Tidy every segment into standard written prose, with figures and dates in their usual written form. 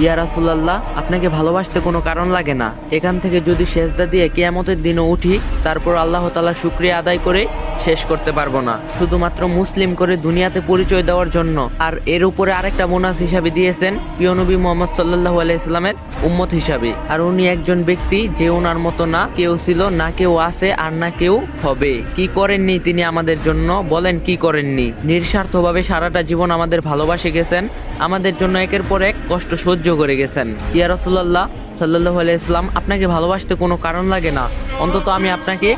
ইয়া রাসূলুল্লাহ, আপনাকে ভালোবাসতে কোনো কারণ লাগে না। এখান থেকে যদি সেজদা দিয়ে কিয়ামতের দিনও উঠি, তারপর আল্লাহ তাআলা শুকরিয়া আদায় করে শেষ করতে পারবো না, শুধুমাত্র মুসলিম করে দুনিয়াতে পরিচয় দেওয়ার জন্য। আর এর উপরে আরেকটা বোনাস হিসাবে দিয়েছেন প্রিয় নবী মুহাম্মদ সাল্লাল্লাহু আলাইহি সাল্লামের উম্মত হিসাবে। আর উনি একজন ব্যক্তি যে ওনার মতো না কেউ ছিল, না কেউ আছে, আর না কেউ হবে। কি করেননি তিনি আমাদের জন্য, বলেন কি করেননি? নিঃস্বার্থভাবে সারাটা জীবন আমাদের ভালোবাসে গেছেন, আমাদের জন্য একের পর এক কষ্ট সহ্য করে গেছেন। ইয়া রাসূলুল্লাহ সাল্লাল্লাহু আলাইহি সাল্লাম, আপনাকে ভালোবাসতে কোনো কারণ লাগে না, অন্তত আমি আপনাকে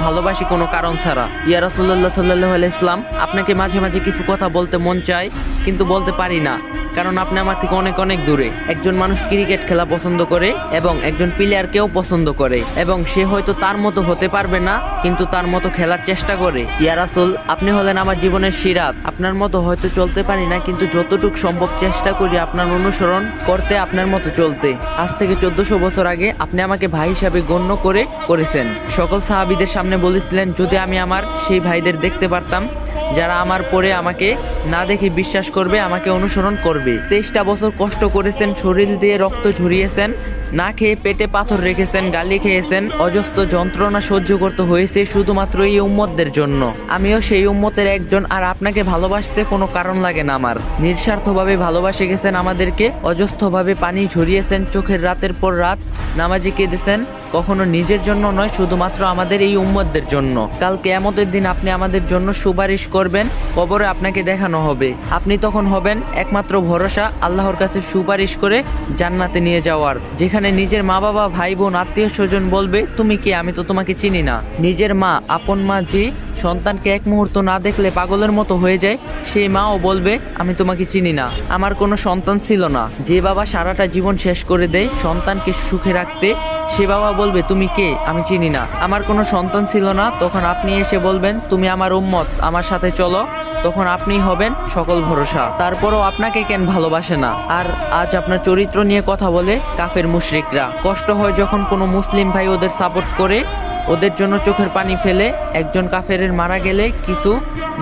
ভালোবাসি কোনো কারণ ছাড়া। ইয়া রাসূলুল্লাহ সাল্লাল্লাহু আলাইহি সাল্লাম, আপনাকে মাঝে মাঝে কিছু কথা বলতে মন চায়, কিন্তু বলতে পারি না, কারণ আপনি আমার থেকে অনেক অনেক দূরে। একজন মানুষ ক্রিকেট খেলা পছন্দ করে এবং একজন প্লেয়ারকেও পছন্দ করে, এবং সে হয়তো তার মতো হতে পারবে না, কিন্তু তার মতো খেলার চেষ্টা করে। ইয়া রাসূল, আপনি হলেন আমার জীবনের সিরাত। আপনার মতো হয়তো চলতে পারি না, কিন্তু যতটুকু সম্ভব চেষ্টা করি আপনার অনুসরণ করতে, আপনার মতো চলতে। আজ থেকে 1400 বছর আগে আপনি আমাকে ভাই হিসাবে গণ্য করেছেন। সকল সাহাবীদের সামনে বলেছিলেন, যদি আমি আমার সেই ভাইদের দেখতে পারতাম যারা আমার পরে আমাকে না দেখে বিশ্বাস করবে, আমাকে অনুসরণ করবে। 23টা বছর কষ্ট করেছেন, শরীর দিয়ে রক্ত ঝরিয়েছেন, না খেয়ে পেটে পাথর রেখেছেন, গালি খেয়েছেন, অজস্র যন্ত্রণা সহ্য করতে হয়েছে শুধুমাত্র এই উম্মতদের জন্য। আমিও সেই উম্মতের একজন, আর আপনাকে ভালোবাসতে কোনো কারণ লাগে না আমার। নিঃস্বার্থভাবে ভালোবাসে গেছেন আমাদেরকে, অজস্রভাবে পানি ঝরিয়েছেন, চোখের রাতের পর রাত নামাজে কেঁদেছেন, কখনো নিজের জন্য নয়, শুধুমাত্র আমাদের এই উম্মতদের জন্য। কাল কিয়ামতের দিন আপনি আমাদের জন্য সুপারিশ করবেন, কবরে আপনাকে দেখানো হবে, আপনি তখন হবেন একমাত্র ভরসা আল্লাহর কাছে সুপারিশ করে জান্নাতে নিয়ে যাওয়ার, যেখানে নিজের মা বাবা ভাই বোন আত্মীয় স্বজন বলবে, তুমি কে, আমি তো তোমাকে চিনি না। নিজের মা, আপন মা যে সন্তানকে এক মুহূর্ত না দেখলে পাগলের মতো হয়ে যায়, সেই মাও বলবে, আমি তোমাকে চিনি না, আমার কোনো সন্তান ছিল না। যে বাবা সারাটা জীবন শেষ করে দেয় সন্তানকে সুখে রাখতে, সে বাবা বলবে, তুমি কে, আমি চিনি না, আমার কোনো সন্তান ছিল না। তখন আপনি এসে বলবেন, তুমি আমার উম্মত, আমার সাথে চলো, তখন আপনি হবেন সকল ভরসা। তারপরও আপনাকে কেন ভালোবাসে না? আর আজ আপনার চরিত্র নিয়ে কথা বলে কাফের মুশরিকরা। কষ্ট হয় যখন কোনো মুসলিম ভাই ওদের সাপোর্ট করে, ওদের জন্য চোখের পানি ফেলে। একজন কাফেরের মারা গেলে কিছু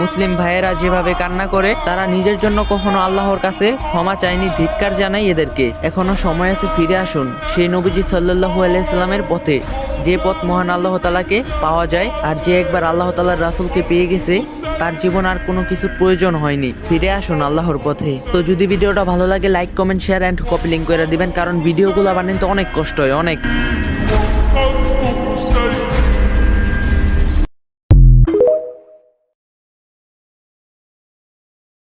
মুসলিম ভাইয়েরা যেভাবে কান্না করে, তারা নিজের জন্য কখনো আল্লাহর কাছে ক্ষমা চায়নি। ধিক্কার জানাই এদেরকে। এখনো সময় আছে, ফিরে আসুন সেই নবীজি সাল্লাল্লাহু আলাইহি সাল্লামের পথে, যে পথ মহান আল্লাহ তাআলাকে পাওয়া যায়। আর যে একবার আল্লাহ তাআলার রাসূলকে পেয়ে গেছে, তার জীবন আর কোনো কিছুর প্রয়োজন হয়নি। ফিরে আসুন আল্লাহর পথে। তো যদি ভিডিওটা ভালো লাগে, like comment share and copy link করে দিবেন, কারণ ভিডিওগুলো বানাতে অনেক কষ্ট হয়, অনেক।